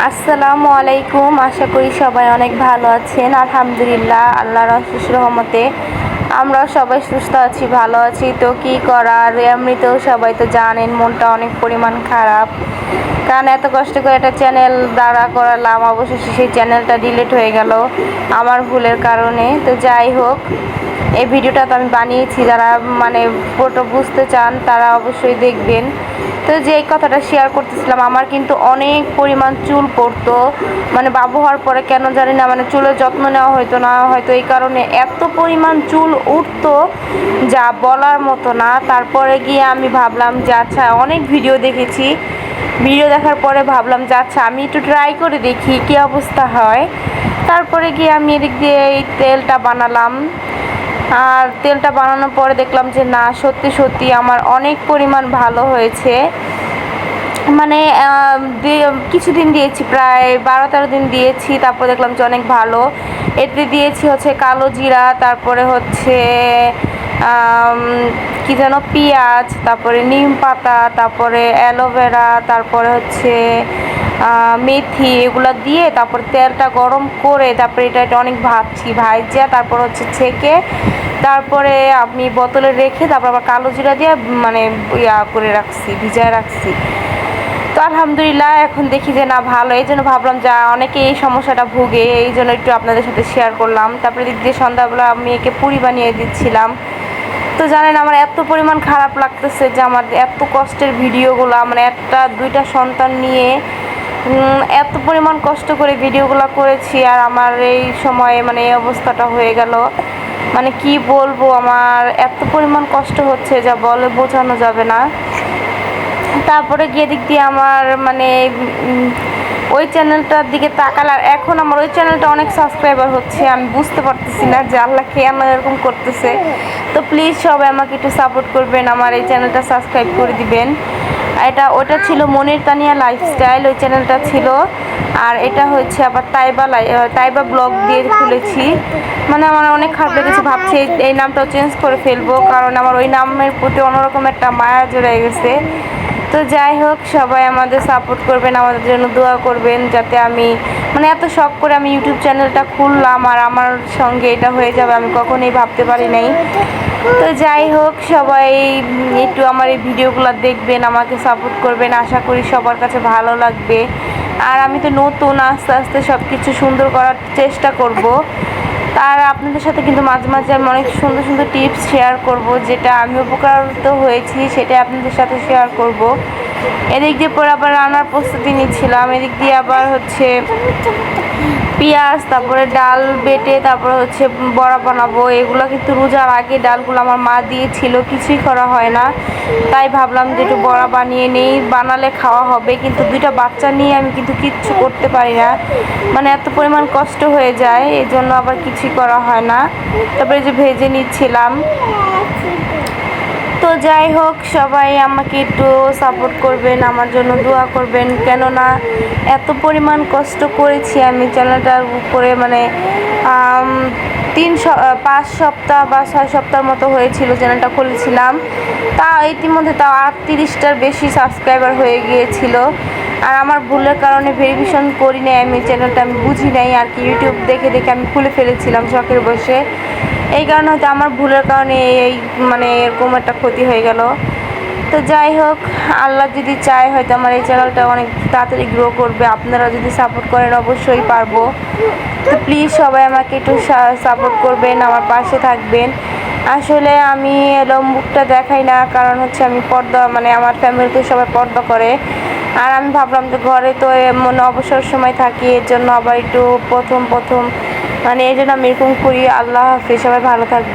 আসসালামু আলাইকুম। আশা করি সবাই অনেক ভালো আছেন। আলহামদুলিল্লাহ, আল্লাহর অশেষ রহমতে আমরা সবাই সুস্থ আছি, ভালো আছি। তো কি করার, এমনিতেও সবাই তো জানেন মনটা অনেক পরিমাণ খারাপ, কারণ এত কষ্ট করে একটা চ্যানেল দাঁড়া করালাম, অবশেষে সেই চ্যানেলটা ডিলিট হয়ে গেল আমার ভুলের কারণে। তো যাই হোক, এই ভিডিওটা তো আমি বানিয়েছি, যারা মানে পুরোটা বুঝতে চান তারা অবশ্যই দেখবেন। তো যে কথাটা শেয়ার করতেছিলাম, আমার কিন্তু অনেক পরিমাণ চুল পড়তো, মানে বাবু হওয়ার পরে কেন জানি না, মানে চুলের যত্ন নেওয়া হয়তো না, হয়তো এই কারণে এত পরিমাণ চুল উঠতো যা বলার মতো না। তারপরে গিয়ে আমি ভাবলাম যে আচ্ছা, অনেক ভিডিও দেখেছি, ভিডিও দেখার পরে ভাবলাম যে আচ্ছা আমি একটু ট্রাই করে দেখি কী অবস্থা হয়। তারপরে গিয়ে আমি এদিক দিয়ে এই তেলটা বানালাম, আর তেলটা বানানোর পরে দেখলাম যে না, সত্যি সত্যি আমার অনেক পরিমাণ ভালো হয়েছে। মানে কিছুদিন দিয়েছি, প্রায় 12-13 দিন দিয়েছি, তারপর দেখলাম যে অনেক ভালো। এতে দিয়েছি হচ্ছে কালো জিরা, তারপরে হচ্ছে কি যেন পেঁয়াজ, তারপরে নিম পাতা, তারপরে অ্যালোভেরা, তারপরে হচ্ছে মেথি, এগুলো দিয়ে তারপর তেলটা গরম করে তারপরে এটা অনেক ভাজছে, তারপর হচ্ছে ছেঁকে তারপরে আমি বোতলে রেখে তারপর আবার কালো জিরা দিয়ে মানে করে রাখছি, ভিজায় রাখছি। তো আলহামদুলিল্লাহ এখন দেখি যে না ভালো, এই জন্য ভাবলাম যা অনেকে এই সমস্যাটা ভুগে, এই জন্য একটু আপনাদের সাথে শেয়ার করলাম। তারপরে দিক দিয়ে সন্ধ্যাবেলা আমি একে পুরি বানিয়ে দিচ্ছিলাম। তো জানেন আমার এত পরিমাণ খারাপ লাগতেছে যে আমার এত কষ্টের ভিডিওগুলো, মানে একটা দুইটা সন্তান নিয়ে এত পরিমাণ কষ্ট করে ভিডিওগুলো করেছি, আর আমার এই সময়ে মানে এই অবস্থাটা হয়ে গেল। মানে কি বলবো, আমার এত পরিমাণ কষ্ট হচ্ছে যা বলে বোঝানো যাবে না। তারপরে গিয়ে দিক দিয়ে আমার মানে ওই চ্যানেলটার দিকে তাকালে, আর এখন আমার ওই চ্যানেলটা অনেক সাবস্ক্রাইবার হচ্ছে, আমি বুঝতে পারতেছি না যে আল্লাহ কেন এরকম করতেছে। তো প্লিজ সবাই আমাকে একটু সাপোর্ট করবেন, আমার এই চ্যানেলটা সাবস্ক্রাইব করে দিবেন। ওটা ছিল মনির তানিয়া লাইফস্টাইল, ওই চ্যানেলটা ছিল। আর এটা হচ্ছে আবার তাইবা ব্লগ দিয়ে খুলেছি। মানে আমার অনেক খারাপ লেগেছে, ভাবছি এই নামটাও চেঞ্জ করে ফেলবো, কারণ আমার ওই নামের প্রতি অন্যরকম একটা মায়া জড়ে গেছে। তো যাই হোক, সবাই আমাদের সাপোর্ট করবেন, আমাদের জন্য দোয়া করবেন, যাতে আমি মানে এত শখ করে আমি ইউটিউব চ্যানেলটা খুললাম আর আমার সঙ্গে এটা হয়ে যাবে আমি কখনোই ভাবতে পারি নাই। তো যাই হোক, সবাই একটু আমার এই ভিডিওগুলো দেখবেন, আমাকে সাপোর্ট করবেন, আশা করি সবার কাছে ভালো লাগবে। আর আমি তো নতুন, আস্তে আস্তে সব কিছু সুন্দর করার চেষ্টা করব। আর আপনাদের সাথে কিন্তু মাঝে মাঝে আমি অনেক সুন্দর সুন্দর টিপস শেয়ার করব, যেটা আমি উপকারিত হয়েছি সেটা আপনাদের সাথে শেয়ার করব। এদিক দিয়ে পরে আবার রান্নার প্রস্তুতি নিচ্ছিলাম, এদিক দিয়ে আবার হচ্ছে পেঁয়াজ, তারপরে ডাল বেটে তারপরে হচ্ছে বড়া বানাবো। এগুলো কিন্তু রোজার আগে ডালগুলো আমার মা দিয়েছিল, কিছুই করা হয় না, তাই ভাবলাম যে একটু বড়া বানিয়ে নেই, বানালে খাওয়া হবে। কিন্তু দুইটা বাচ্চা নিয়ে আমি কিন্তু কিচ্ছু করতে পারি না, মানে এত পরিমাণ কষ্ট হয়ে যায়, এই জন্য আবার কিছুই করা হয় না। তারপরে যে ভেজে নিচ্ছিলাম। তো যাই হোক, সবাই আমাকে একটু সাপোর্ট করবেন, আমার জন্য দোয়া করবেন, কেননা এত পরিমাণ কষ্ট করেছি আমি চ্যানেলটার উপরে, মানে 5 সপ্তাহ বা 6 সপ্তাহের মতো হয়েছিল চ্যানেলটা খুলেছিলাম, তা ইতিমধ্যে তাও 38টার বেশি সাবস্ক্রাইবার হয়ে গিয়েছিল। আর আমার ভুলের কারণে ভেরিফিকেশন করি নাই আমি চ্যানেলটা, আমি বুঝি নাই আর কি, ইউটিউব দেখে দেখে আমি খুলে ফেলেছিলাম শখের বসে। এই কারণে হয়তো আমার ভুলের কারণে এই মানে এরকম একটা ক্ষতি হয়ে গেল। তো যাই হোক, আল্লাহ যদি চায় হয়তো আমার এই চ্যানেলটা অনেক তাড়াতাড়ি গ্রো করবে, আপনারা যদি সাপোর্ট করেন অবশ্যই পারবো। তো প্লিজ সবাই আমাকে একটু সাপোর্ট করবেন, আমার পাশে থাকবেন। আসলে আমি মুখটা দেখাই না, কারণ হচ্ছে আমি পর্দা, মানে আমার ফ্যামিলিতে সবাই পর্দা করে, আর আমি ভাবলাম যে ঘরে তো মনে অবসর সময় থাকি, এর জন্য আবার একটু প্রথম মানে এই জন্য আমি এরকম করি। আল্লাহ হাফেজ, সবাই ভালো থাকবে।